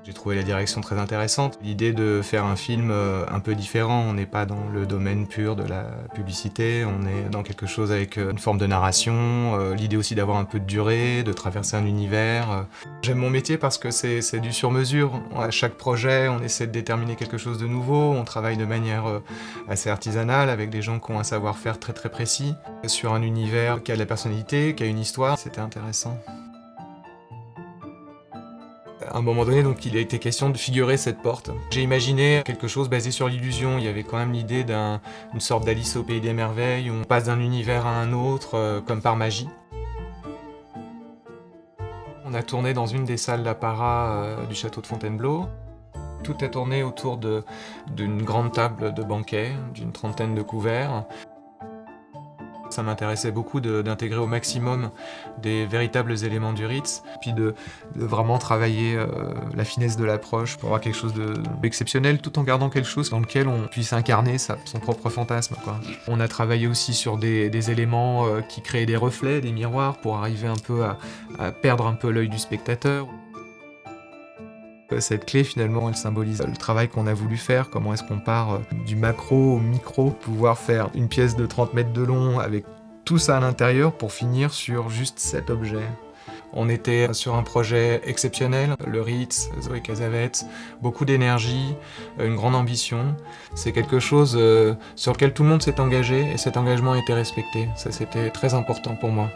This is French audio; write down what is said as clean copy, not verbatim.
J'ai trouvé la direction très intéressante. L'idée de faire un film un peu différent, on n'est pas dans le domaine pur de la publicité, on est dans quelque chose avec une forme de narration, l'idée aussi d'avoir un peu de durée, de traverser un univers. J'aime mon métier parce que c'est du sur-mesure. À chaque projet, on essaie de déterminer quelque chose de nouveau, on travaille de manière assez artisanale avec des gens qui ont un savoir-faire très très précis, sur un univers qui a de la personnalité, qui a une histoire. C'était intéressant. À un moment donné, donc, il a été question de figurer cette porte. J'ai imaginé quelque chose basé sur l'illusion. Il y avait quand même l'idée d'une sorte d'Alice au pays des merveilles, où on passe d'un univers à un autre, comme par magie. On a tourné dans une des salles d'apparat du château de Fontainebleau. Tout est tourné autour d'une grande table de banquet, d'une trentaine de couverts. Ça m'intéressait beaucoup d'intégrer au maximum des véritables éléments du Ritz, puis de vraiment travailler la finesse de l'approche pour avoir quelque chose d'exceptionnel, tout en gardant quelque chose dans lequel on puisse incarner son propre fantasme, quoi. On a travaillé aussi sur des éléments qui créaient des reflets, des miroirs, pour arriver un peu à perdre un peu l'œil du spectateur. Cette clé, finalement, elle symbolise le travail qu'on a voulu faire, comment est-ce qu'on part du macro au micro, pouvoir faire une pièce de 30 mètres de long avec tout ça à l'intérieur pour finir sur juste cet objet. On était sur un projet exceptionnel, le Ritz, Zoé Cassavetes, beaucoup d'énergie, une grande ambition. C'est quelque chose sur lequel tout le monde s'est engagé et cet engagement a été respecté. Ça, c'était très important pour moi.